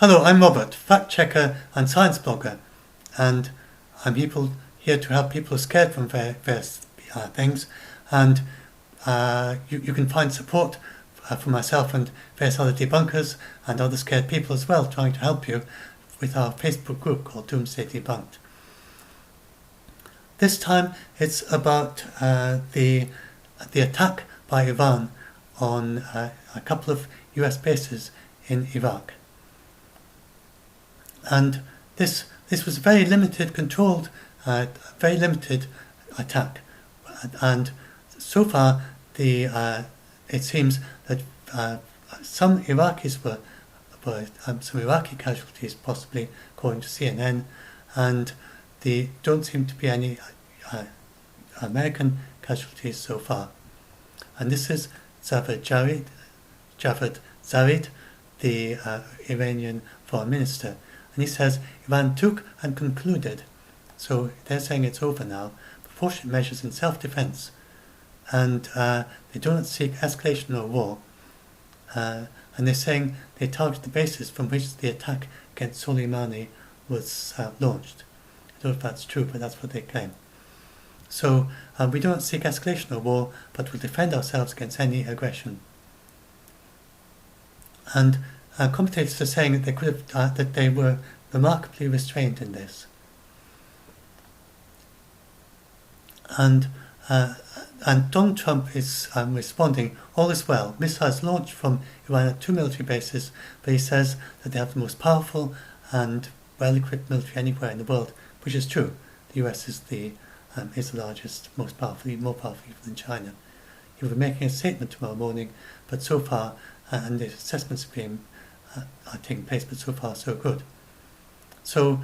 Hello, I'm Robert, fact checker and science blogger, and I'm here to help people scared from various things. And you can find support from myself and various other debunkers and other scared people as well, trying to help you with our Facebook group called Doomsday Debunked. This time it's about the attack by Iran on a couple of US bases in Iraq. And this was a very limited, controlled, very limited attack. And so far, it seems that some Iraqis were some Iraqi casualties, possibly according to CNN, and there don't seem to be any American casualties so far. And this is Javad Zarif, the Iranian foreign minister. And he says Iran took and concluded, so they're saying it's over now, proportionate measures in self-defense, and they do not seek escalation or war. And they're saying they target the bases from which the attack against Soliemani was launched. I don't know if that's true, but that's what they claim. So we don't seek escalation or war, but will defend ourselves against any aggression. And commentators are saying that they could have, that they were remarkably restrained in this. And Donald Trump is responding, all is well. Missiles launched from Iran at 2 military bases, but he says that they have the most powerful and well-equipped military anywhere in the world, which is true. The US is the largest, most powerful, even more powerful even than China. He will be making a statement tomorrow morning, but so far, and the assessments are taking place, but so far so good. So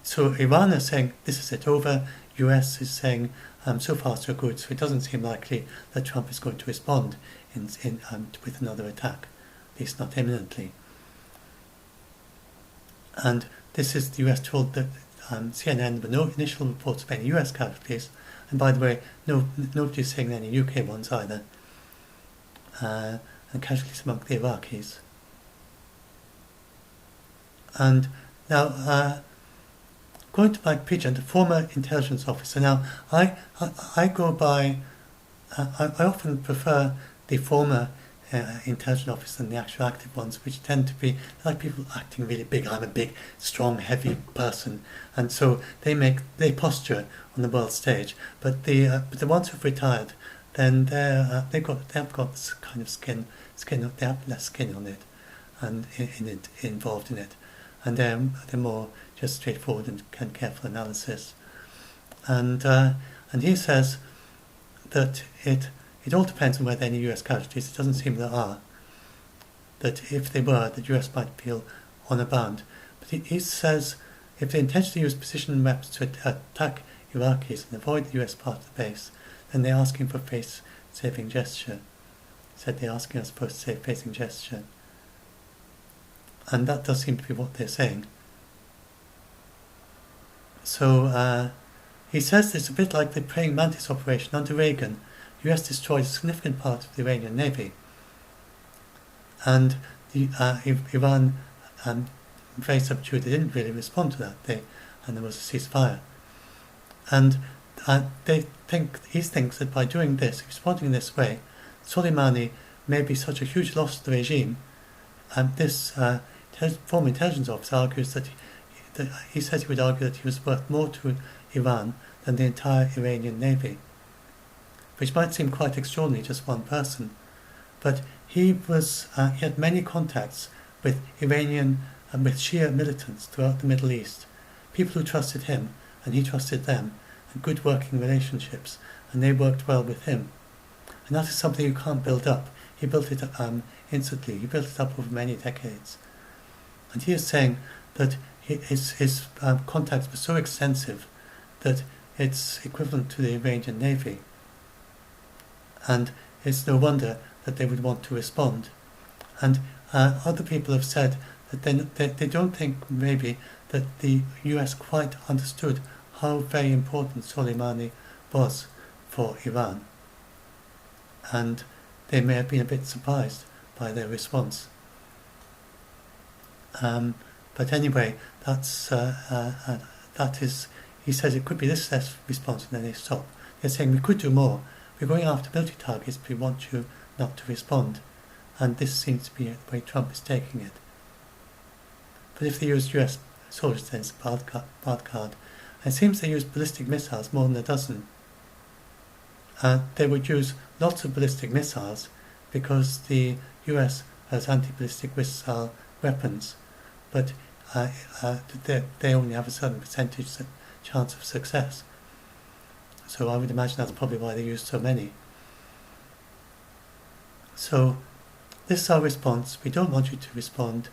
so Iran is saying this is it over. US is saying so far so good. So it doesn't seem likely that Trump is going to respond with another attack, at least not imminently. And this is the US told that CNN there were no initial reports of any US casualties, and by the way, nobody's saying any UK ones either. And casualties among the Iraqis. And now, going to Mike Pigeon, the former intelligence officer. Now, I go by, I often prefer the former intelligence officers than the actual active ones, which tend to be like people acting really big. I'm a big, strong, heavy person, and so they posture on the world stage. But the ones who've retired, then they've got this kind of skin. They have less skin on it, and involved in it, and they're more just straightforward and careful analysis. And he says that it all depends on whether any US casualties. It doesn't seem there are. That if they were, the US might feel honour bound. But he says if they intentionally use precision weapons to attack Iraqis and avoid the US part of the base, then they're asking for face-saving gesture. He said they're asking us for a face-saving gesture. And that does seem to be what they're saying. So he says it's a bit like the praying mantis operation under Reagan. The US destroyed a significant part of the Iranian navy. And Iran, very subdued, they didn't really respond to that. And there was a ceasefire. And he thinks that by doing this, responding this way, Soliemani may be such a huge loss to the regime. And this former intelligence officer argues that he says he would argue that he was worth more to Iran than the entire Iranian navy, which might seem quite extraordinary, just one person. But he had many contacts with Iranian and with Shia militants throughout the Middle East, people who trusted him and he trusted them, and good working relationships, and they worked well with him. And that is something you can't build up. He built it instantly. He built it up over many decades. And he is saying that his contacts were so extensive that it's equivalent to the Iranian navy. And it's no wonder that they would want to respond. And other people have said that they don't think maybe that the US quite understood how very important Soleimani was for Iran. And they may have been a bit surprised by their response. But anyway, that is, he says it could be this response, and then they stop. They're saying we could do more. We're going after military targets, but we want you not to respond. And this seems to be the way Trump is taking it. But if they use US soldiers, then it's a bad card. And it seems they use ballistic missiles, more than a dozen. They would use lots of ballistic missiles because the US has anti-ballistic missile weapons, but they only have a certain percentage chance of success. So I would imagine that's probably why they use so many. So this is our response. We don't want you to respond.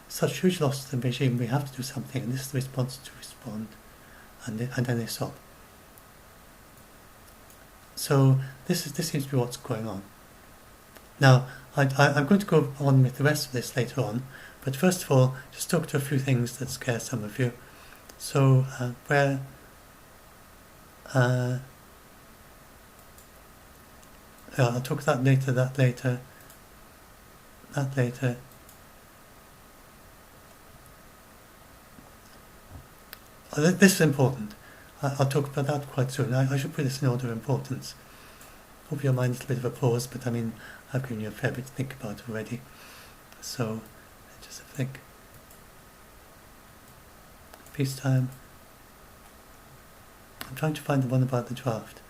Such huge loss to the regime, we have to do something, and this is the response to respond. And then they stop. So this seems to be what's going on. Now, I'm going to go on with the rest of this later on, but first of all, just talk to a few things that scare some of you. So, I'll talk that later. This is important. I'll talk about that quite soon. I should put this in order of importance. Hope your mind's a bit of a pause, but I mean, I've given you a fair bit to think about already. So, just think. Peacetime. I'm trying to find the one about the draft.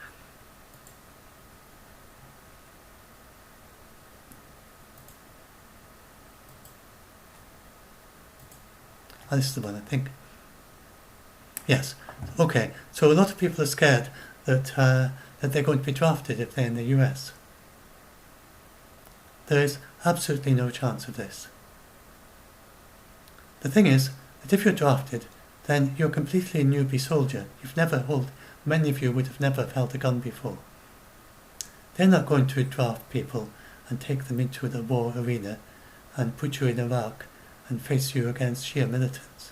This is the one, I think. Yes. Okay. So a lot of people are scared that they're going to be drafted if they're in the US. There is absolutely no chance of this. The thing is that if you're drafted, then you're completely a newbie soldier. Many of you would have never held a gun before. They're not going to draft people and take them into the war arena and put you in Iraq and face you against Shia militants.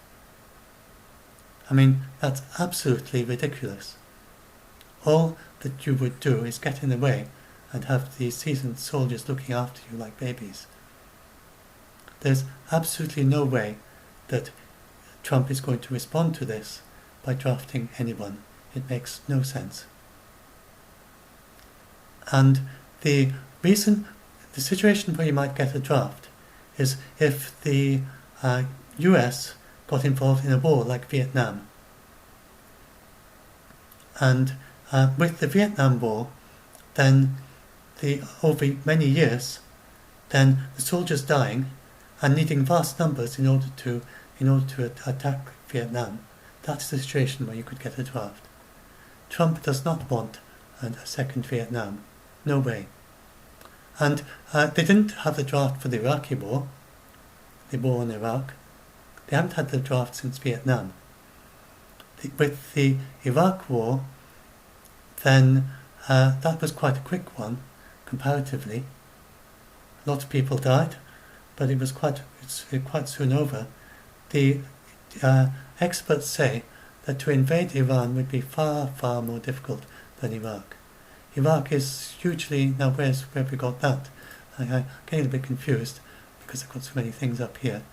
I mean, that's absolutely ridiculous. All that you would do is get in the way and have these seasoned soldiers looking after you like babies. There's absolutely no way that Trump is going to respond to this by drafting anyone. It makes no sense. And the situation where you might get a draft is if the US got involved in a war like Vietnam. And with the Vietnam War, then over many years, then the soldiers dying and needing vast numbers in order to attack Vietnam. That's the situation where you could get a draft. Trump does not want a second Vietnam. No way. And they didn't have the draft for the Iraqi war, the war in Iraq. They haven't had the draft since Vietnam. With the Iraq war, then that was quite a quick one, comparatively. A lot of people died, but it was quite soon over. The experts say that to invade Iran would be far, far more difficult than Iraq. Iraq is hugely... Now, where have we got that? I'm getting a bit confused because I've got so many things up here.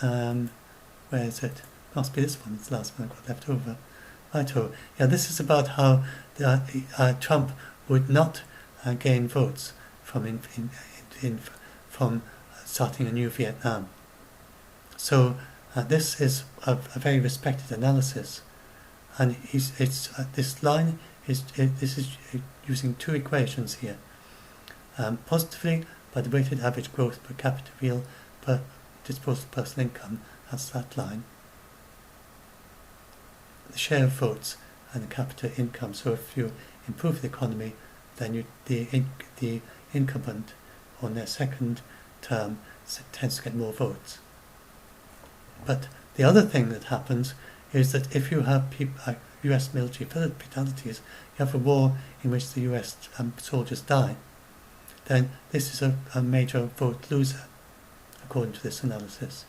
Where is it? Must be this one. It's the last one I've got left over. Righto. Yeah, this is about how Trump would not gain votes from starting a new Vietnam. So this is a very respected analysis, and this line is using two equations here. Positively, by the weighted average growth per capita real per disposable personal income, that's that line. The share of votes and the capita income. So if you improve the economy, then the incumbent on their second term tends to get more votes. But the other thing that happens is that if you have US military fatalities, you have a war in which the US soldiers die, then this is a major vote loser, according to this analysis.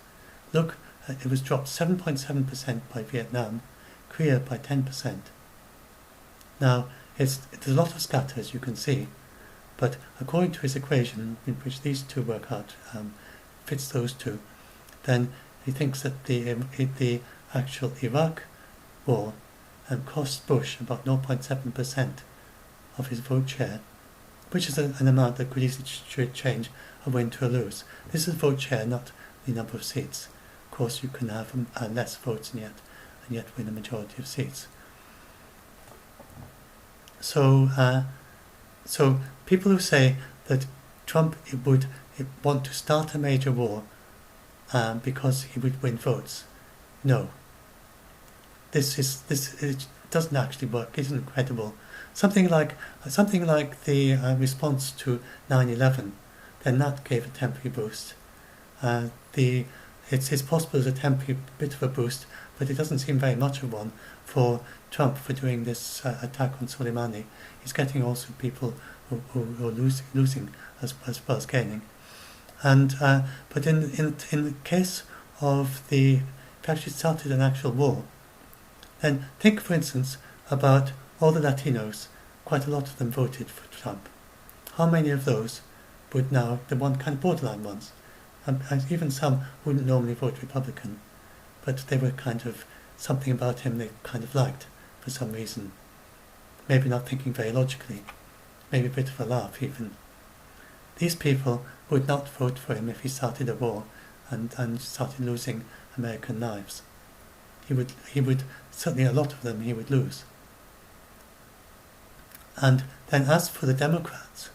Look, it was dropped 7.7% by Vietnam, Korea by 10%. Now, there's a lot of scatter, as you can see, but according to his equation, in which these two work out, fits those two, then he thinks that the actual Iraq war cost Bush about 0.7% of his vote share, which is an amount that could easily change a win to a lose. This is vote share, not the number of seats. Of course, you can have less votes and yet win a majority of seats. So people who say that Trump would want to start a major war because he would win votes, no. It doesn't actually work. It isn't credible. Something like the response to 9/11, then that gave a temporary boost. It's possible as a temporary bit of a boost, but it doesn't seem very much of one for Trump for doing this attack on Soliemani. He's getting also people who are losing as well as gaining. And but in the case of if you actually started an actual war, then think, for instance, about all the Latinos. Quite a lot of them voted for Trump. How many of those would now, the one kind of borderline ones, and even some wouldn't normally vote Republican, but they were kind of something about him they kind of liked for some reason. Maybe not thinking very logically, maybe a bit of a laugh even. These people would not vote for him if he started a war and started losing American lives. He would certainly, a lot of them he would lose. And then as for the Democrats,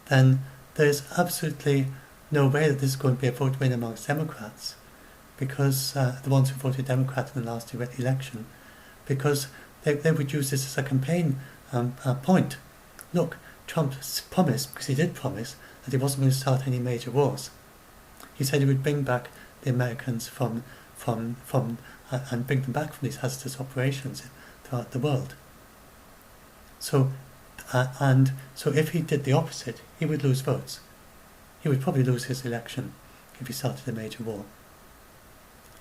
then there's absolutely no way that this is going to be a vote win amongst Democrats, because the ones who voted Democrat in the last election, because they would use this as a campaign point. Look, Trump promised, because he did promise, that he wasn't going to start any major wars. He said he would bring back the Americans from and bring them back from these hazardous operations throughout the world. So if he did the opposite, he would lose votes. He would probably lose his election if he started a major war.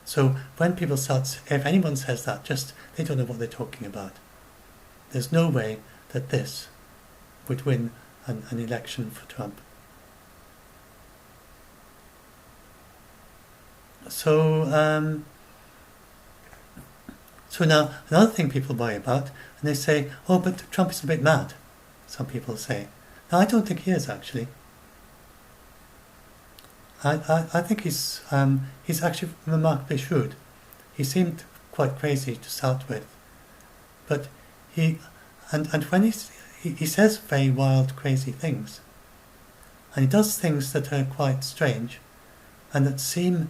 So when people if anyone says that, they don't know what they're talking about. There's no way that this would win an election for Trump. So now another thing people worry about, and they say, oh, but Trump is a bit mad, some people say. Now, I don't think he is, actually. I think he's actually remarkably shrewd. He seemed quite crazy to start with, but when he says very wild, crazy things, and he does things that are quite strange, and that seem,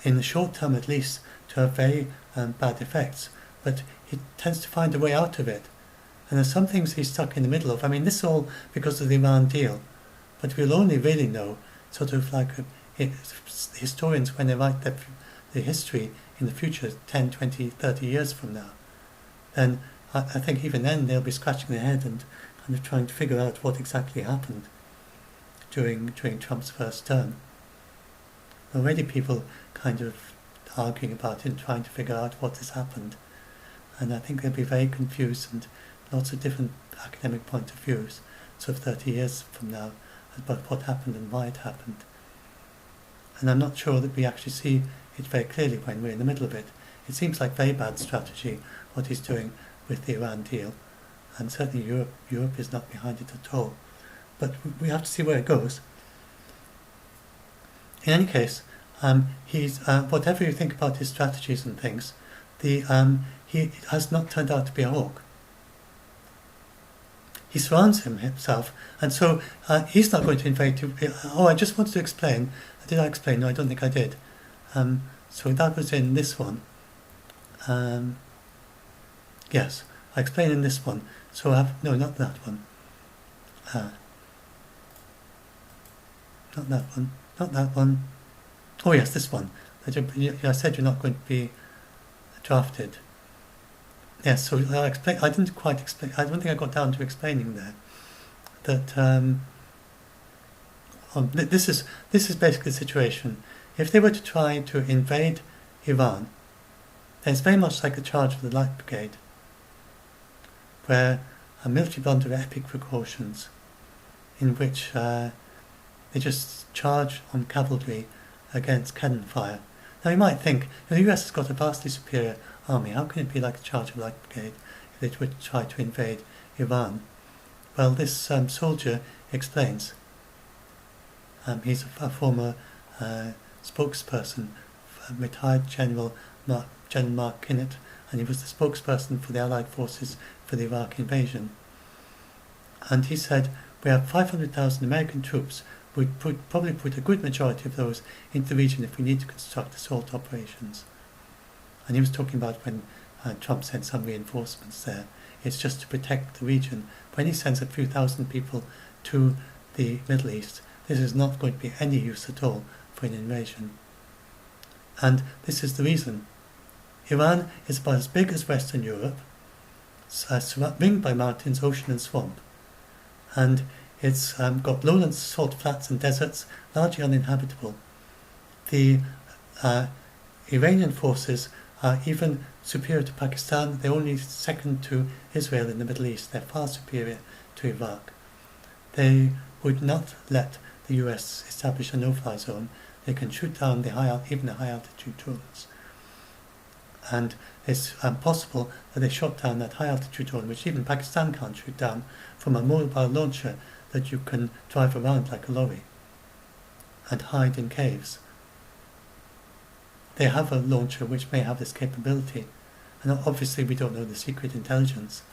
in the short term at least, to have very bad effects, but he tends to find a way out of it. And there's some things he's stuck in the middle of. I mean, this is all because of the Iran deal, but we'll only really know, sort of like historians when they write the history in the future, 10, 20, 30 years from now. Then I think even then they'll be scratching their head and kind of trying to figure out what exactly happened during Trump's first term. Already people kind of arguing about it and trying to figure out what has happened. And I think they'll be very confused, and lots of different academic point of views, sort of 30 years from now, about what happened and why it happened. And I'm not sure that we actually see it very clearly when we're in the middle of it. It seems like very bad strategy, what he's doing with the Iran deal, and certainly Europe is not behind it at all. But we have to see where it goes. In any case, he's whatever you think about his strategies and things, he has not turned out to be a hawk. He surrounds himself, and so he's not going to invade. I just wanted to explain. Did I explain? No, I don't think I did. So that was in this one. Yes, I explained in this one. So no, not that one. Not that one. Not that one. Oh yes, this one. I said you're not going to be drafted. Yes, so I explain. I didn't quite explain. I don't think I got down to explaining there that this is basically the situation. If they were to try to invade Iran, then it's very much like the charge of the Light Brigade, where a military band of epic precautions, in which they just charge on cavalry against cannon fire. Now you might think, the US has got a vastly superior army. How can it be like a charge of light brigade if it would try to invade Iran? Well, this soldier explains. He's a former spokesperson, retired General Mark Kinnett, and he was the spokesperson for the Allied forces for the Iraq invasion. And he said, we have 500,000 American troops. We'd probably put a good majority of those into the region if we need to construct assault operations. And he was talking about when Trump sent some reinforcements there. It's just to protect the region. When he sends a few thousand people to the Middle East, this is not going to be any use at all for an invasion. And this is the reason. Iran is about as big as Western Europe, ringed by mountains, ocean and swamp. And it's got lowlands, salt flats and deserts, largely uninhabitable. The Iranian forces are even superior to Pakistan. They're only second to Israel in the Middle East. They're far superior to Iraq. They would not let the US establish a no-fly zone. They can shoot down even the high-altitude drones. And it's possible that they shot down that high-altitude drone, which even Pakistan can't shoot down, from a mobile launcher that you can drive around like a lorry and hide in caves. They have a launcher which may have this capability, and obviously we don't know the secret intelligence,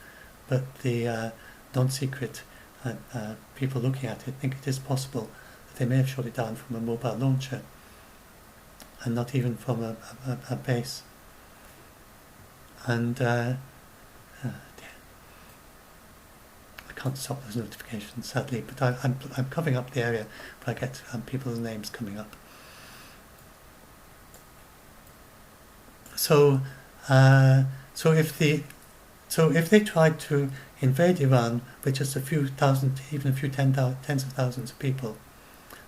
but the non-secret people looking at it think it is possible that they may have shot it down from a mobile launcher and not even from a base. And I can't stop those notifications, sadly, but I'm covering up the area where I get people's names coming up. So if they tried to invade Iran with just a few thousand, even a few tens of thousands of people,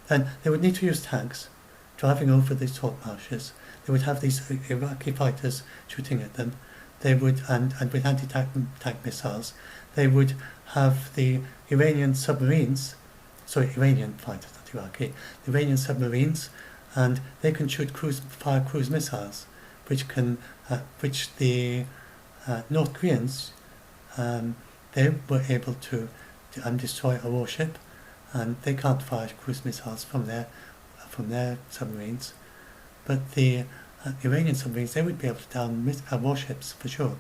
then they would need to use tanks driving over these salt marshes. They would have these Iraqi fighters shooting at them. They would, and with anti-tank missiles, they would have the Iranian submarines, Iranian fighters, not Iraqi, the Iranian submarines, and they can fire cruise missiles, which the North Koreans, they were able to destroy a warship, and they can't fire cruise missiles from their submarines, but the Iranian submarines, they would be able to down warships for sure.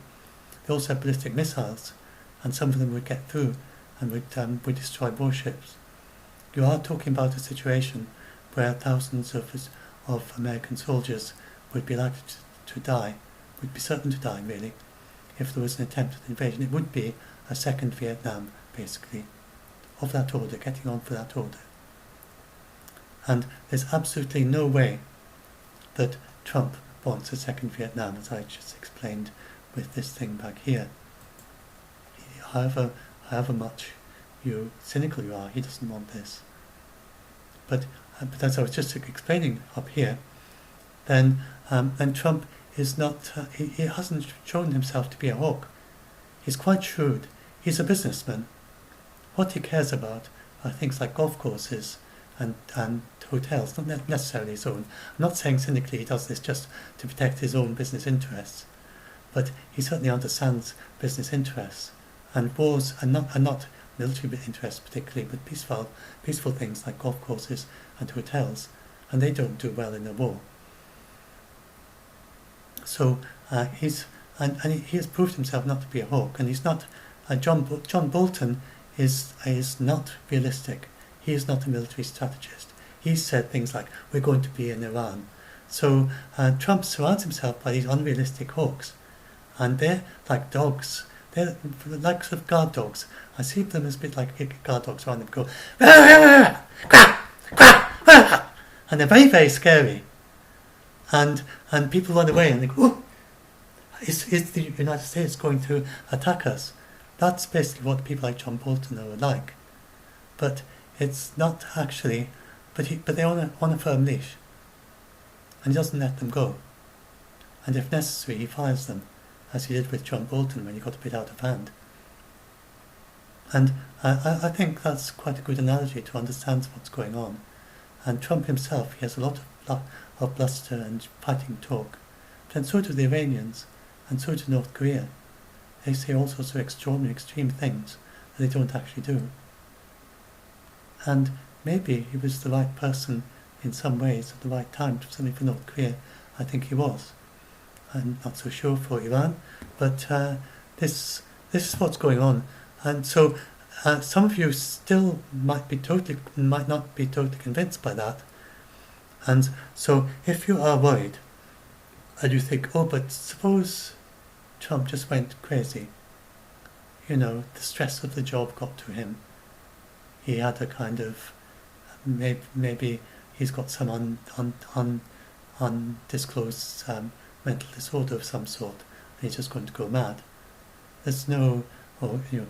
They also have ballistic missiles, and some of them would get through and would destroy warships. You are talking about a situation where thousands of American soldiers would be likely to die, would be certain to die really, if there was an attempt at invasion. It would be a second Vietnam, basically, of that order, getting on for that order. And there's absolutely no way that Trump wants a second Vietnam, as I just explained with this thing back here. However much cynical you are, he doesn't want this. But as I was just explaining up here, then Trump is not. He hasn't shown himself to be a hawk. He's quite shrewd. He's a businessman. What he cares about are things like golf courses and hotels, not necessarily his own. I'm not saying cynically he does this just to protect his own business interests, but he certainly understands business interests, and wars are not military interests particularly, but peaceful things like golf courses and hotels, and they don't do well in a war. So he has proved himself not to be a hawk, and he's not. John Bolton is not realistic. He is not a military strategist. He said things like, we're going to be in Iran. So Trump surrounds himself by these unrealistic hawks, and they're like dogs. They're like sort of guard dogs. I see them as a bit like guard dogs around them go, and they're very, very scary. And people run away and they go, oh, is the United States going to attack us? That's basically what people like John Bolton are like. But it's not actually, but they're on a firm leash. And he doesn't let them go. And if necessary, he fires them, as he did with John Bolton when he got a bit out of hand. And I think that's quite a good analogy to understand what's going on. And Trump himself, he has a lot of of bluster and fighting talk. But then so do the Iranians, and so do North Korea. They say all sorts of extraordinary, extreme things that they don't actually do. And maybe he was the right person in some ways at the right time, certainly for North Korea. I think he was. I'm not so sure for Iran, but this is what's going on. And so some of you still might not be totally convinced by that. And so if you are worried, and you think, oh, but suppose Trump just went crazy. The stress of the job got to him. He had a kind of, maybe he's got some undisclosed mental disorder of some sort, and he's just going to go mad. There's no,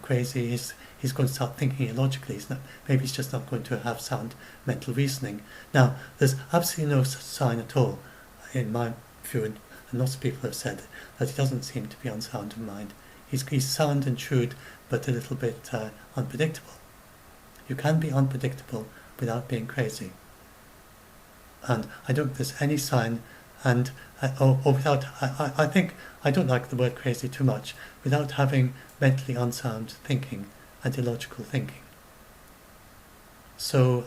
crazy, he's going to start thinking illogically. Maybe he's just not going to have sound mental reasoning. Now, there's absolutely no such sign at all, in my view, and lots of people have said that he doesn't seem to be unsound of mind. He's sound and shrewd, but a little bit unpredictable. You can be unpredictable without being crazy. And I don't think there's any sign, and without, I think, I don't like the word crazy too much, without having mentally unsound thinking and illogical thinking. So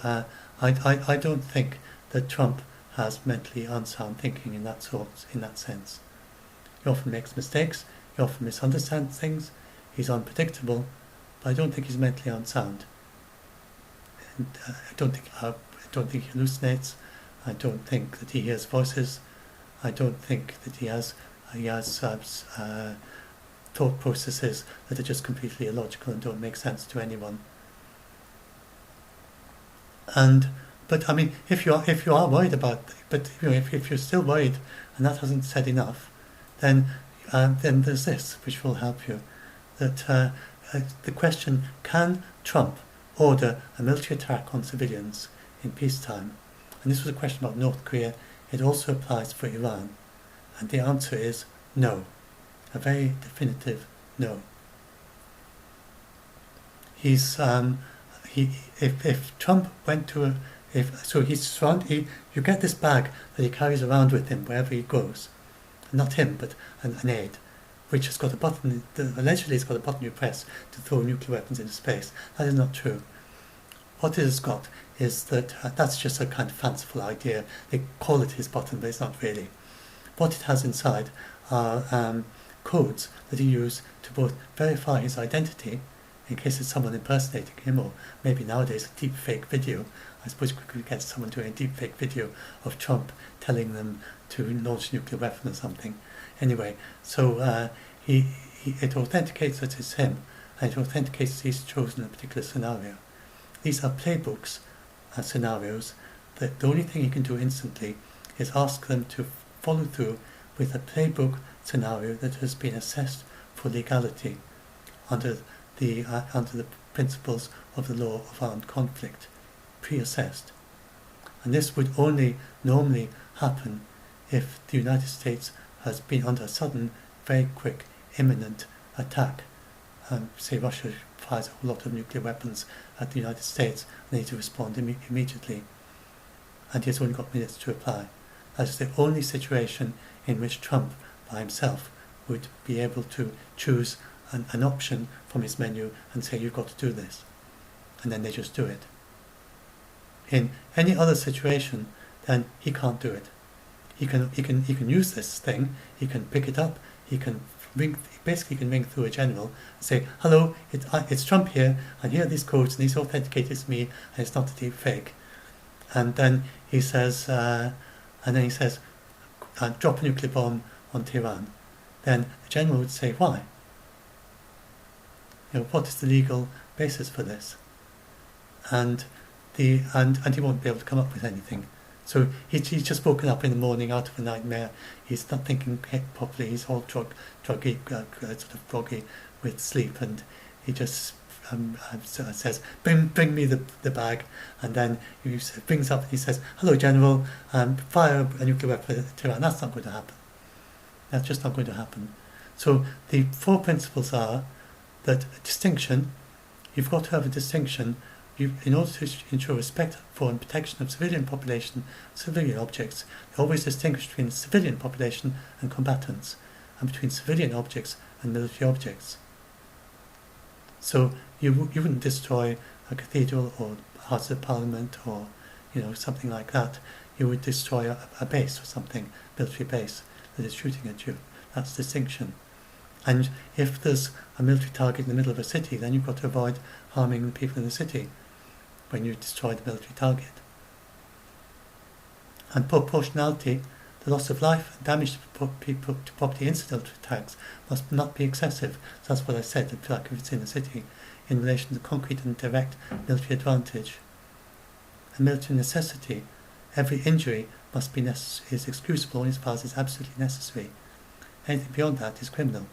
I don't think that Trump has mentally unsound thinking in that sense. He often makes mistakes, he often misunderstands things, he's unpredictable, but I don't think he's mentally unsound. And I don't think he hallucinates. I don't think that he hears voices. I don't think that he has thought processes that are just completely illogical and don't make sense to anyone. But I mean, if you are worried about, but if you're still worried and that hasn't said enough, then there's this which will help you. That the question: can Trump order a military attack on civilians in peacetime? And this was a question about North Korea. It also applies for Iran, and the answer is no, a very definitive no. If Trump went to you get this bag that he carries around with him wherever he goes, not him, but an aide, which has got a button. Allegedly, it's got a button you press to throw nuclear weapons into space. That is not true. What it has got is that that's just a kind of fanciful idea. They call it his button, but it's not really. What it has inside are codes that he used to both verify his identity, in case it's someone impersonating him, or maybe nowadays a deep fake video. I suppose we could get someone doing a deep fake video of Trump telling them to launch a nuclear weapon or something. Anyway, so it authenticates that it's him, and it authenticates that he's chosen a particular scenario. These are playbooks scenarios that the only thing you can do instantly is ask them to follow through with a playbook scenario that has been assessed for legality under the principles of the law of armed conflict, pre-assessed. And this would only normally happen if the United States has been under a sudden, very quick, imminent attack. Say Russia fires a whole lot of nuclear weapons at the United States, and they need to respond immediately. And he has only got minutes to reply. That is the only situation in which Trump, by himself, would be able to choose an option from his menu and say, you've got to do this. And then they just do it. In any other situation, then he can't do it. He can use this thing, he can pick it up, he can ring through a general and say, hello, it's Trump here, and here are these codes, and he's authenticated to me, and it's not a deep fake. And then he says, drop a nuclear bomb on Tehran. Then the general would say, why? What is the legal basis for this? And he won't be able to come up with anything. So he's just woken up in the morning out of a nightmare. He's not thinking properly. He's all groggy with sleep, and he just says, "Bring me the bag." And then he brings up and he says, "Hello, General. Fire a nuclear weapon at Tehran." That's not going to happen. That's just not going to happen. So the four principles are that distinction. You've got to have a distinction in order to ensure respect for and protection of civilian population, civilian objects, they always distinguish between the civilian population and combatants, and between civilian objects and military objects. So you wouldn't destroy a cathedral or House of Parliament or something like that. You would destroy a base or something, military base that is shooting at you. That's distinction. And if there's a military target in the middle of a city, then you've got to avoid harming the people in the city when you destroy the military target. And proportionality, the loss of life and damage to property incidental to attacks must not be excessive. So that's what I said, like if it's in a city, in relation to concrete and direct military advantage. And military necessity, every injury must be is excusable only as far as is absolutely necessary. Anything beyond that is criminal.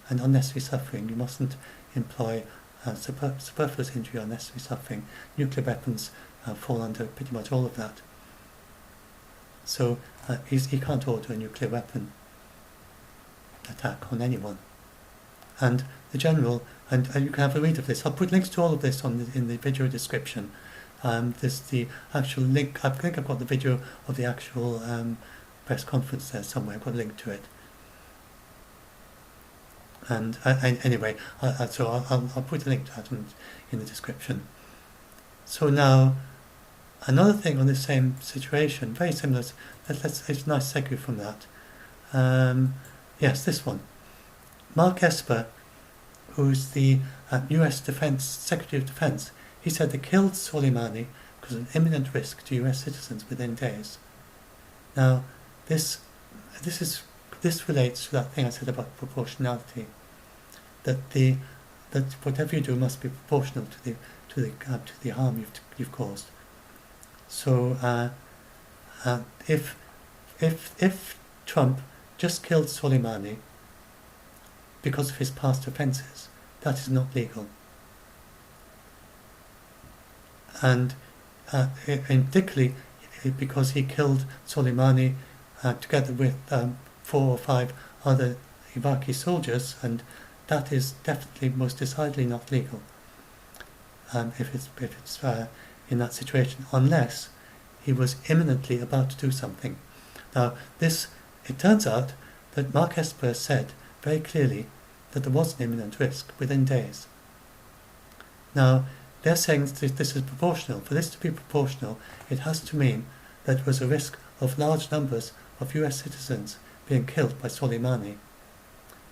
And unnecessary suffering, you mustn't employ superfluous injury or unnecessary suffering. Nuclear weapons fall under pretty much all of that. So he can't order a nuclear weapon attack on anyone. And the general, and you can have a read of this. I'll put links to all of this in the video description. There's the actual link. I think I've got the video of the actual press conference there somewhere. I've got a link to it. And anyway, so I'll put a link to that in the description. So now, another thing on the same situation, very similar. It's a nice segue from that. Yes, this one. Mark Esper, who's the US Secretary of Defense, he said they killed Soliemani because of an imminent risk to US citizens within days. Now, this relates to that thing I said about proportionality. That whatever you do must be proportional to the harm you've caused. So if Trump just killed Soliemani because of his past offences, that is not legal. And particularly because he killed Soliemani together with 4 or 5 other Iraqi soldiers, and that is definitely, most decidedly not legal if it's in that situation, unless he was imminently about to do something. Now, it turns out that Mark Esper said very clearly that there was an imminent risk within days. Now, they're saying that this is proportional. For this to be proportional, it has to mean that there was a risk of large numbers of US citizens being killed by Soliemani.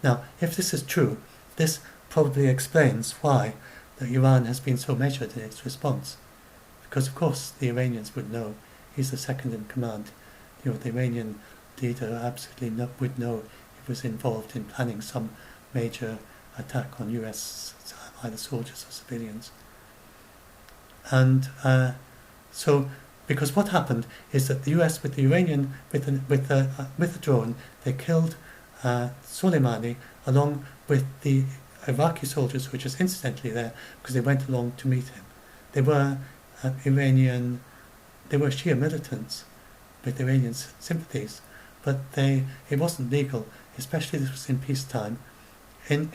Now, if this is true, this probably explains why Iran has been so measured in its response. Because, of course, the Iranians would know. He's the second in command. The Iranian leader absolutely would know he was involved in planning some major attack on US either soldiers or civilians. And so, because what happened is that the US with the Iranian with the drone, they killed Soliemani along with the Iraqi soldiers who were just incidentally there because they went along to meet him. They were Iranian, they were Shia militants with Iranian sympathies, but it wasn't legal, especially this was in peacetime. In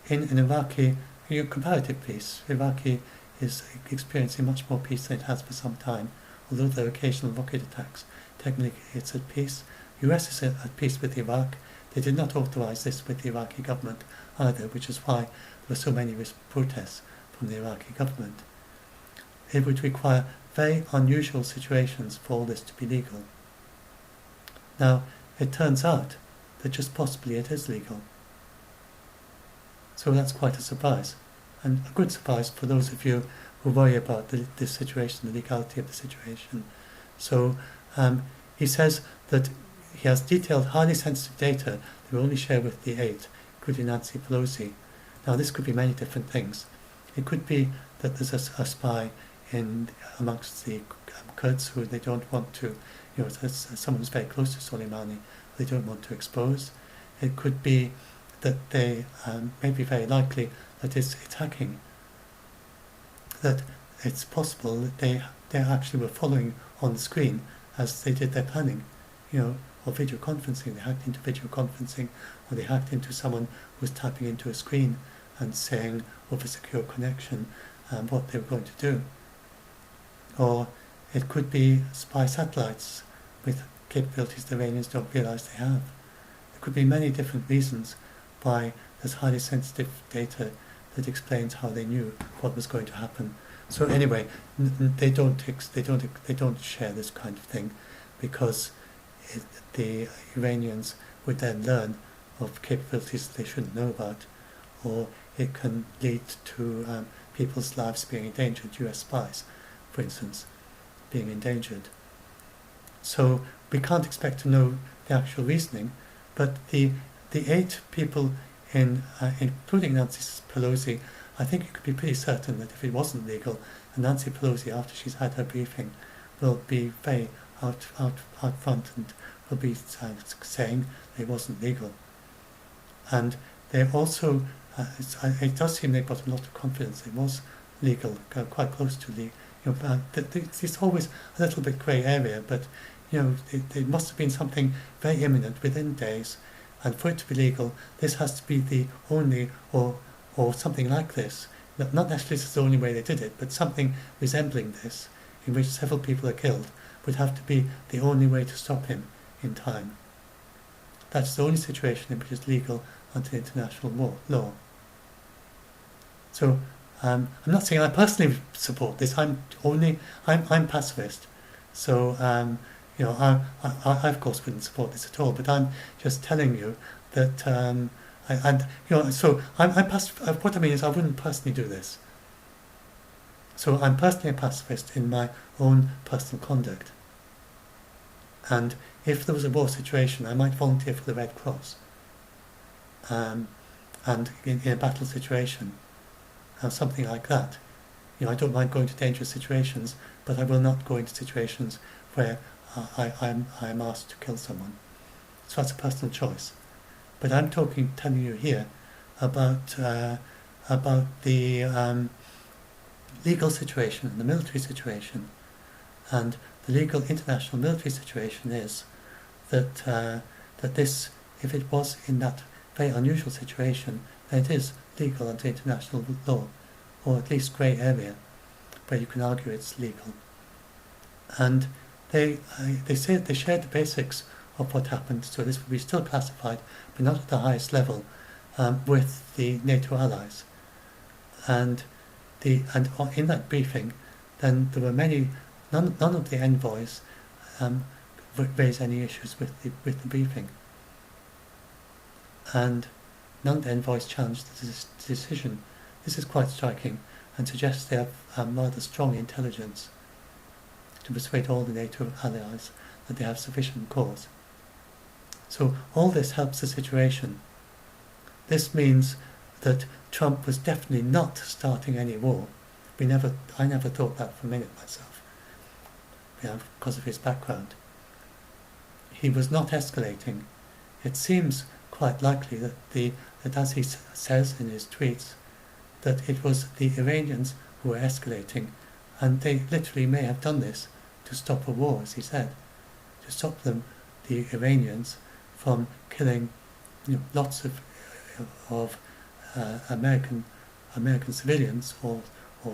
Iraqi, comparative peace, Iraqi is experiencing much more peace than it has for some time, although there are occasional rocket attacks. Technically it's at peace. US is at peace with Iraq. They did not authorize this with the Iraqi government either, which is why there were so many protests from the Iraqi government. It would require very unusual situations for all this to be legal. Now, it turns out that just possibly it is legal. So that's quite a surprise, and a good surprise for those of you who worry about this situation, the legality of the situation. So he says that he has detailed, highly sensitive data that we only share with the 8, including Nancy Pelosi. Now, this could be many different things. It could be that there's a spy amongst the Kurds who they don't want to, someone who's very close to Soliemani, they don't want to expose. It could be that they may be very likely that it's hacking. That it's possible that they actually were following on the screen as they did their planning, or video conferencing. They hacked into video conferencing, or they hacked into someone who was tapping into a screen and saying over secure connection, what they were going to do. Or it could be spy satellites with capabilities the Iranians don't realise they have. There could be many different reasons why there's highly sensitive data that explains how they knew what was going to happen. So anyway, they don't share this kind of thing, because the Iranians would then learn of capabilities they shouldn't know about, or it can lead to people's lives being endangered. US spies, for instance, being endangered. So we can't expect to know the actual reasoning, but the 8 people including Nancy Pelosi, I think you could be pretty certain that if it wasn't legal, and Nancy Pelosi, after she's had her briefing, will be very out front and will be saying that it wasn't legal. And they also, it does seem they've got a lot of confidence it was legal, quite close to legal. It's always a little bit grey area, but it must have been something very imminent within days, and for it to be legal, this has to be the only, or something like this. Not necessarily this is the only way they did it, but something resembling this, in which several people are killed, would have to be the only way to stop him in time. That's the only situation in which it's legal under international law. So I'm not saying I personally support this. I'm pacifist. So I of course wouldn't support this at all. But I'm just telling you that so I'm pacifist. What I mean is I wouldn't personally do this. So I'm personally a pacifist in my own personal conduct. And if there was a war situation, I might volunteer for the Red Cross. And in a battle situation, something like that. I don't mind going to dangerous situations, but I will not go into situations where I'm asked to kill someone. So that's a personal choice. But I'm telling you here about the legal situation and the military situation. And the legal international military situation is that this, if it was in that very unusual situation, then it is legal under international law, or at least grey area, where you can argue it's legal. And they say they shared the basics of what happened, so this would be still classified, but not at the highest level, with the NATO allies. And in that briefing, then there were none of the envoys raised any issues with the briefing, and none of the envoys challenged the decision. This is quite striking, and suggests they have rather strong intelligence to persuade all the NATO allies that they have sufficient cause. So all this helps the situation. This means that Trump was definitely not starting any war. I never thought that for a minute myself, because of his background. He was not escalating. It seems quite likely that as he says in his tweets, that it was the Iranians who were escalating, and they literally may have done this to stop a war, as he said, to stop the Iranians from killing lots of American civilians or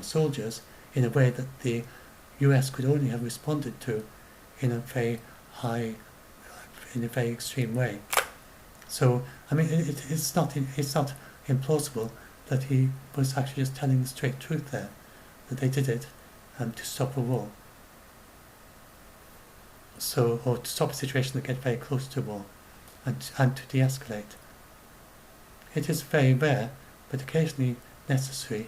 soldiers in a way that the US could only have responded to in a very extreme way. So I mean, it's not implausible that he was actually just telling the straight truth there, that they did it to stop a war. So, or to stop a situation that gets very close to war, and to de-escalate. It is very rare, but occasionally necessary.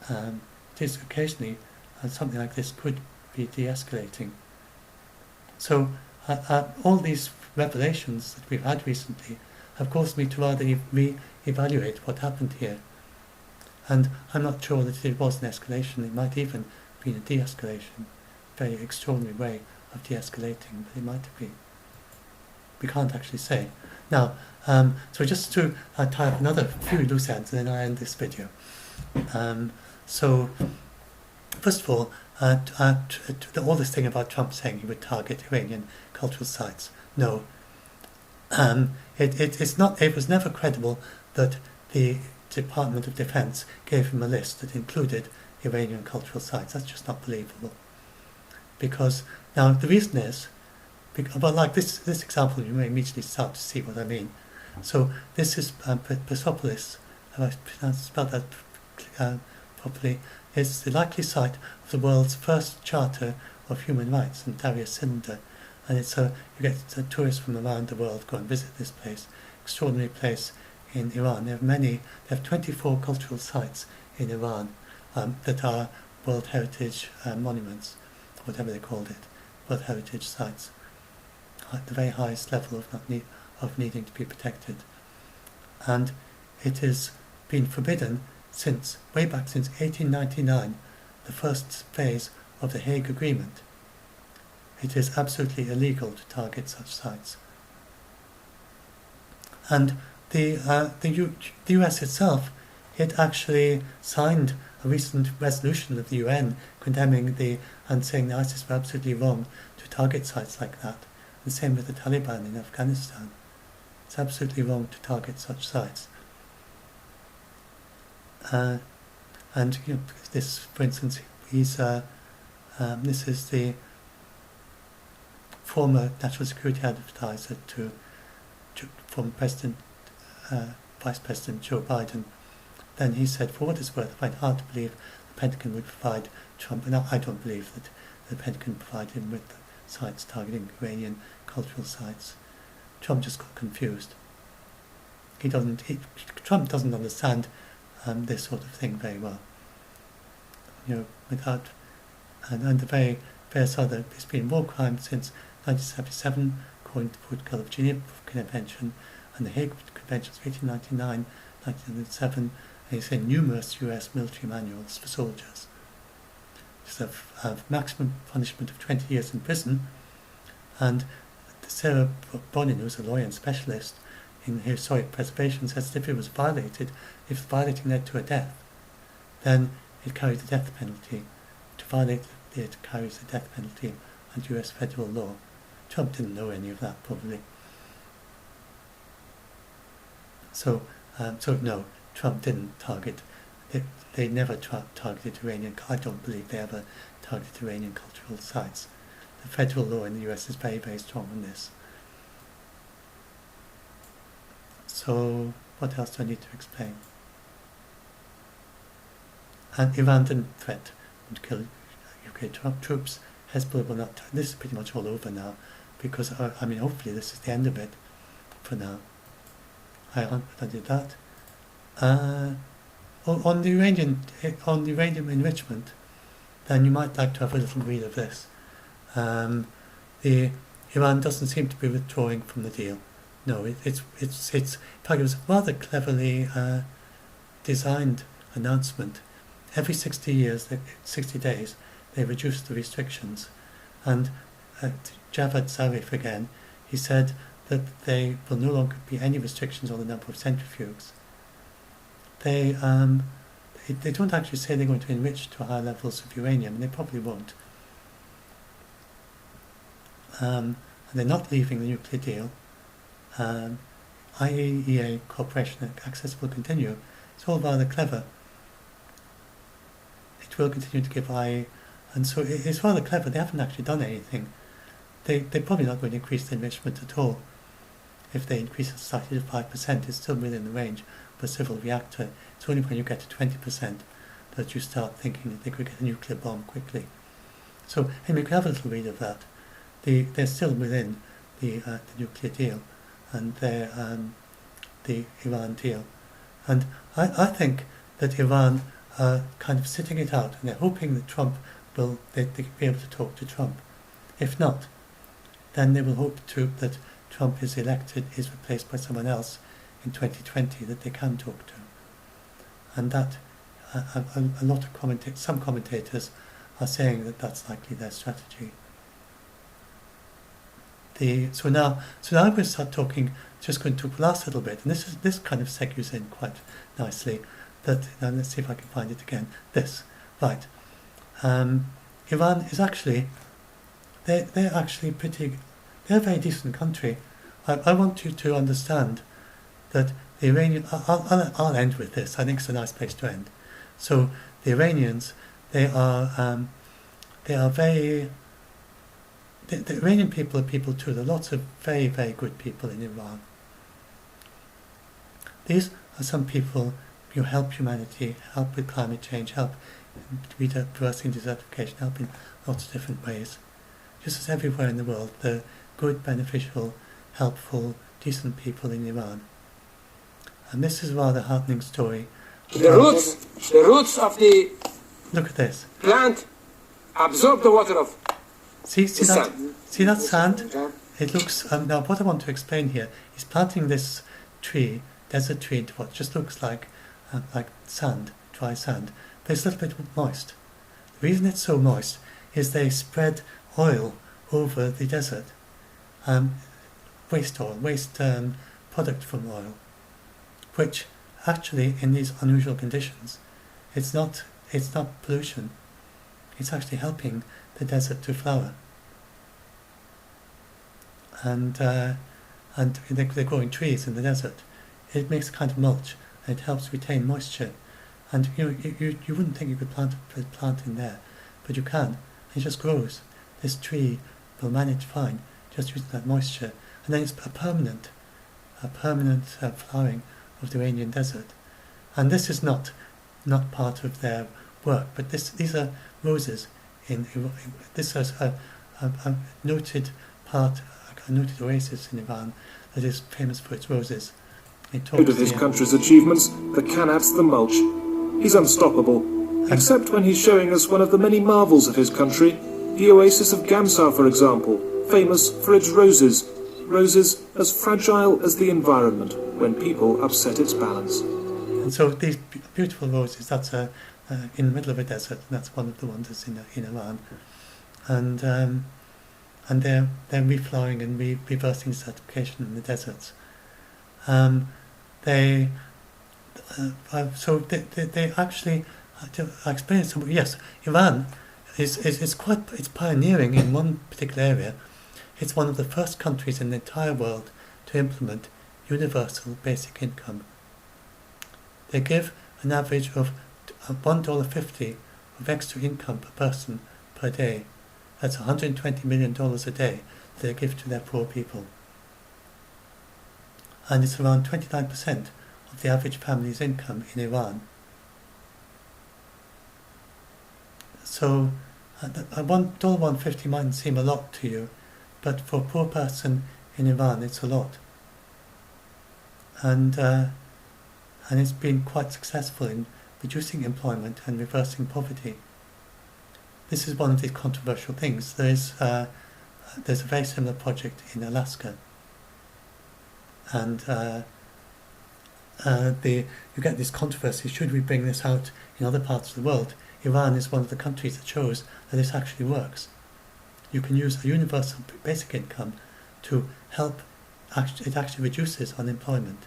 It is occasionally something like this could be de-escalating. So all these revelations that we've had recently have caused me to rather re-evaluate what happened here. And I'm not sure that it was an escalation. It might even have been a de-escalation. Very extraordinary way of de-escalating, but it might have been. We can't actually say. Now, so just to tie up another few loose ends, and then I end this video. So, first of all, all this thing about Trump saying he would target Iranian cultural sites. No, it was never credible that the Department of Defense gave him a list that included Iranian cultural sites. That's just not believable. Because now the reason is, well, like this example, you may immediately start to see what I mean. So this is Persepolis, have I spelled that properly? It's the likely site of the world's first charter of human rights in Darius Cylinder, and it's you get tourists from around the world go and visit this place. Extraordinary place in Iran. They have 24 cultural sites in Iran that are World Heritage monuments, whatever they called it, World Heritage sites, at the very highest level of needing to be protected. And it has been forbidden way back since 1899, the first phase of the Hague Agreement. It is absolutely illegal to target such sites. And the US itself, it actually signed a recent resolution of the UN condemning and saying the ISIS were absolutely wrong to target sites like that. The same with the Taliban in Afghanistan. It's absolutely wrong to target such sites. And this, for instance, this is the former National Security Advisor to former Vice President Joe Biden. Then he said, for what it's worth, I find it hard to believe the Pentagon would provide Trump, and I don't believe that the Pentagon provided him with the sites targeting Iranian cultural sites. Trump just got confused. Trump doesn't understand this sort of thing very well. Without, and the various other, there's been war crimes since 1977, according to the Protocol of Geneva Convention and the Hague Conventions of 1899, 1907, and he said numerous US military manuals for soldiers. There's a maximum punishment of 20 years in prison, and Sarah Bonin, who's a lawyer and specialist in historic preservation, says that if violating led to a death, then it carries a death penalty. To violate it carries a death penalty under US federal law. Trump didn't know any of that, probably. So no, Trump didn't target. They never targeted Iranian. I don't believe they ever targeted Iranian cultural sites. The federal law in the US is very, very strong on this. So what else do I need to explain? And Iran didn't threat to kill UK troops. Hezbollah will not. This is pretty much all over now, because hopefully this is the end of it for now. I did that. On the uranium enrichment, then you might like to have a little read of this. Iran doesn't seem to be withdrawing from the deal. No, in fact, it was a rather cleverly designed announcement. Every 60 days, they reduced the restrictions. And Javad Zarif again, he said that there will no longer be any restrictions on the number of centrifuges. They don't actually say they're going to enrich to higher levels of uranium, and they probably won't. And they're not leaving the nuclear deal. IAEA cooperation access will continue. It's all rather clever. It will continue to give IAEA, and so it's rather clever. They haven't actually done anything. They're probably not going to increase the enrichment at all. If they increase it slightly to 5%, it's still within the range of a civil reactor. It's only when you get to 20% that you start thinking that they could get a nuclear bomb quickly. So, anyway, we could have a little read of that. They're still within the nuclear deal and the Iran deal. And I think that Iran are kind of sitting it out, and they're hoping that they'll be able to talk to Trump. If not, then they will hope that Trump is replaced by someone else in 2020 that they can talk to. And that a lot of some commentators are saying that that's likely their strategy. So now I'm going to start talking. Just going to talk the last little bit, and this kind of segues in quite nicely. Let's see if I can find it again. This, right? Iran is actually they're actually they're a very decent country. I want you to understand that the Iranian, I'll end with this. I think it's a nice place to end. So the Iranians, they are very. The Iranian people are people too. There are lots of very, very good people in Iran. These are some people who help humanity, help with climate change, help reversing desertification, help in lots of different ways. Just as everywhere in the world, they're good, beneficial, helpful, decent people in Iran. And this is a rather heartening story. The roots of the look at this. Plant absorb the water of see that sand? It looks, now what I want to explain here is planting this tree, desert tree, into what just looks like sand, dry sand, but it's a little bit moist. The reason it's so moist is they spread oil over the desert, waste oil, waste product from oil, which actually in these unusual conditions, it's not pollution, it's actually helping the desert to flower. And they're growing trees in the desert. It makes a kind of mulch, and it helps retain moisture. And you wouldn't think you could plant a plant in there, but you can. It just grows. This tree will manage fine, just using that moisture. And then it's a permanent flowering of the Iranian desert. And this is not part of their work, but these are roses. This is a noted oasis in Iran that is famous for its roses. Proud of his country's achievements, the Kanat's the mulch. He's unstoppable, except when he's showing us one of the many marvels of his country, the oasis of Gamsar, for example, famous for its roses. Roses as fragile as the environment when people upset its balance. And so these beautiful roses, that's in the middle of a desert, and that's one of the wonders in Iran. And they're reflowering and reversing desertification in the deserts. They actually, I explained something. Yes, Iran is pioneering in one particular area. It's one of the first countries in the entire world to implement universal basic income. They give an average of $1.50 of extra income per person per day. That's $120 million a day that they give to their poor people. And it's around 29% of the average family's income in Iran. So $1.50 mightn't seem a lot to you, but for a poor person in Iran it's a lot. And it's been quite successful in reducing employment and reversing poverty. This is one of these controversial things. There's a very similar project in Alaska. And you get this controversy, should we bring this out in other parts of the world? Iran is one of the countries that shows that this actually works. You can use a universal basic income to help, it actually reduces unemployment.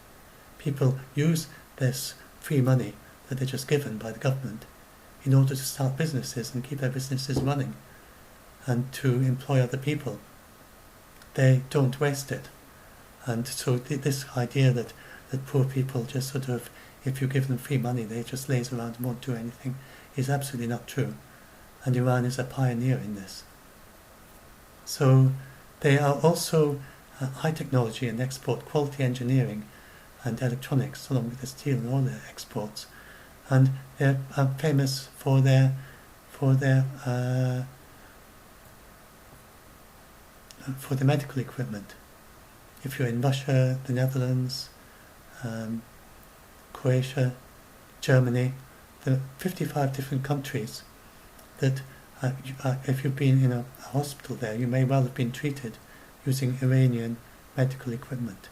People use this free money that they're just given by the government in order to start businesses and keep their businesses running and to employ other people. They don't waste it. And so this idea that poor people just sort of, if you give them free money, they just laze around and won't do anything, is absolutely not true. And Iran is a pioneer in this. So they are also high technology and export quality engineering and electronics, along with the steel and all their exports. And they're famous for their medical equipment. If you're in Russia, the Netherlands, Croatia, Germany, there are 55 different countries that if you've been in a hospital there, you may well have been treated using Iranian medical equipment,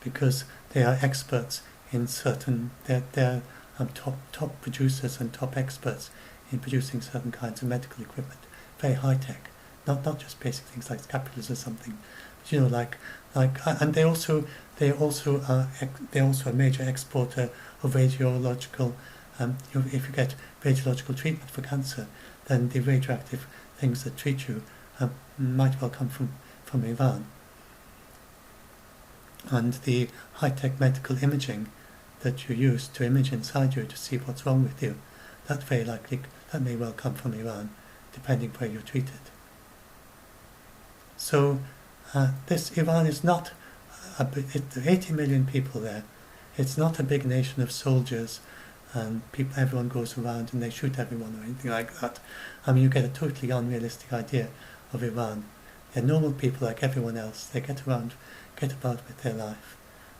because they are experts in certain, they're top producers and top experts in producing certain kinds of medical equipment, very high tech, not just basic things like scapulars or something, but and they also are a major exporter of radiological. If you get radiological treatment for cancer, then the radioactive things that treat you might well come from Iran. and the high-tech medical imaging that you use to image inside you to see what's wrong with you, that may well come from Iran, depending where you're treated. So this Iran is not, 80 million people there. It's not a big nation of soldiers and everyone goes around and they shoot everyone or anything like that. I mean, you get a totally unrealistic idea of Iran. They're normal people like everyone else. They get about with their life.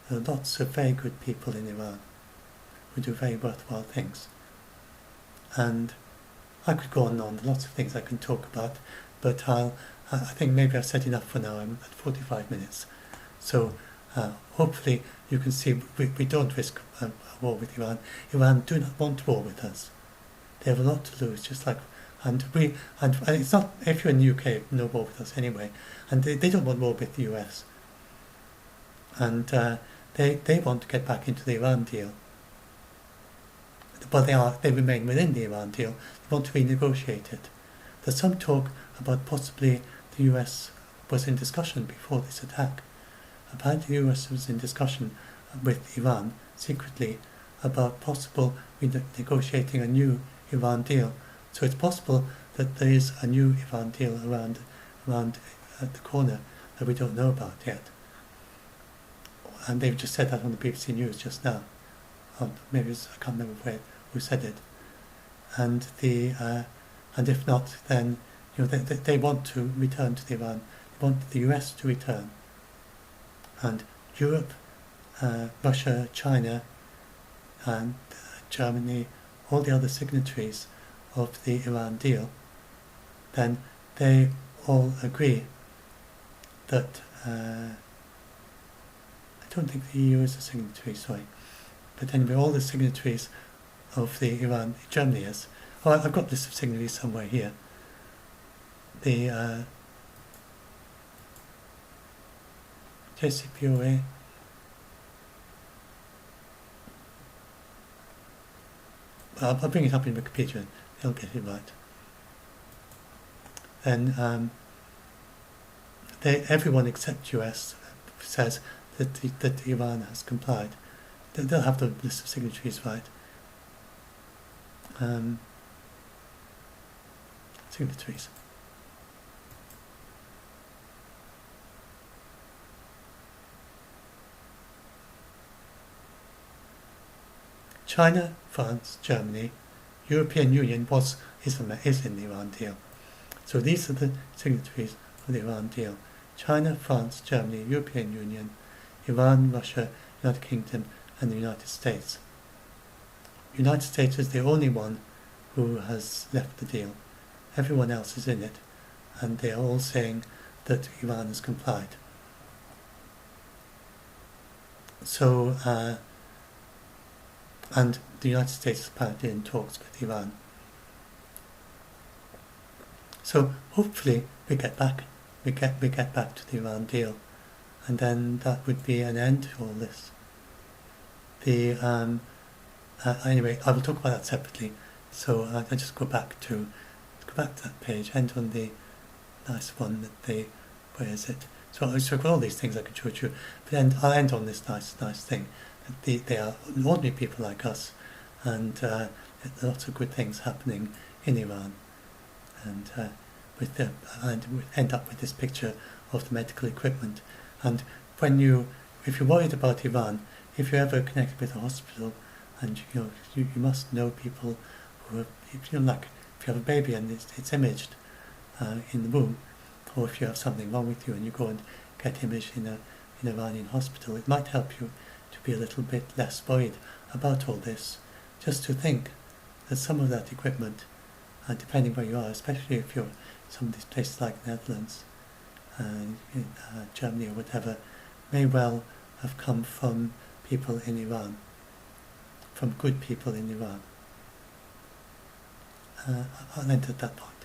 There are lots of very good people in Iran who do very worthwhile things. And I could go on and on, lots of things I can talk about, but I think maybe I've said enough for now. I'm at 45 minutes. So hopefully you can see we don't risk a war with Iran. Iran do not want war with us. They have a lot to lose, just like, and it's not, if you're in the UK, no war with us anyway, and they don't want war with the US. And they want to get back into the Iran deal. But they remain within the Iran deal. They want to renegotiate it. There's some talk about possibly the US was in discussion before this attack. Apparently the US was in discussion with Iran secretly about possible negotiating a new Iran deal. So it's possible that there is a new Iran deal around at the corner that we don't know about yet. And they've just said that on the BBC News just now. Maybe I can't remember who said it. And and if not, then they want to return to Iran. They want the US to return. And Europe, Russia, China, and Germany, all the other signatories of the Iran deal, then they all agree that I don't think the EU is a signatory, sorry. But anyway, all the signatories of the Iran, Germany is. Oh, I've got a list of signatories somewhere here. The JCPOA, I'll bring it up in Wikipedia, they'll get it right. Then everyone except US says that Iran has complied. They'll have the list of signatories right. Signatories. China, France, Germany, European Union is in the Iran deal. So these are the signatories of the Iran deal. China, France, Germany, European Union, Iran, Russia, United Kingdom, and the United States. The United States is the only one who has left the deal. Everyone else is in it, and they are all saying that Iran has complied. So, and the United States is apparently in talks with Iran. So hopefully we get back to the Iran deal, and then that would be an end to all this. Anyway, I will talk about that separately. So I'll just go back to that page, end on the nice one that where is it? So I've got all these things I could show you, but then I'll end on this nice thing. That they are ordinary people like us, and lots of good things happening in Iran, and we end up with this picture of the medical equipment. And if you're worried about Iran, if you're ever connected with a hospital, and you must know people who have, if you have a baby and it's imaged in the womb, or if you have something wrong with you and you go and get imaged in an Iranian hospital, it might help you to be a little bit less worried about all this. Just to think that some of that equipment, depending where you are, especially if you're some of these places like Netherlands, Germany or whatever, may well have come from people in Iran, from good people in Iran. I'll end at that point.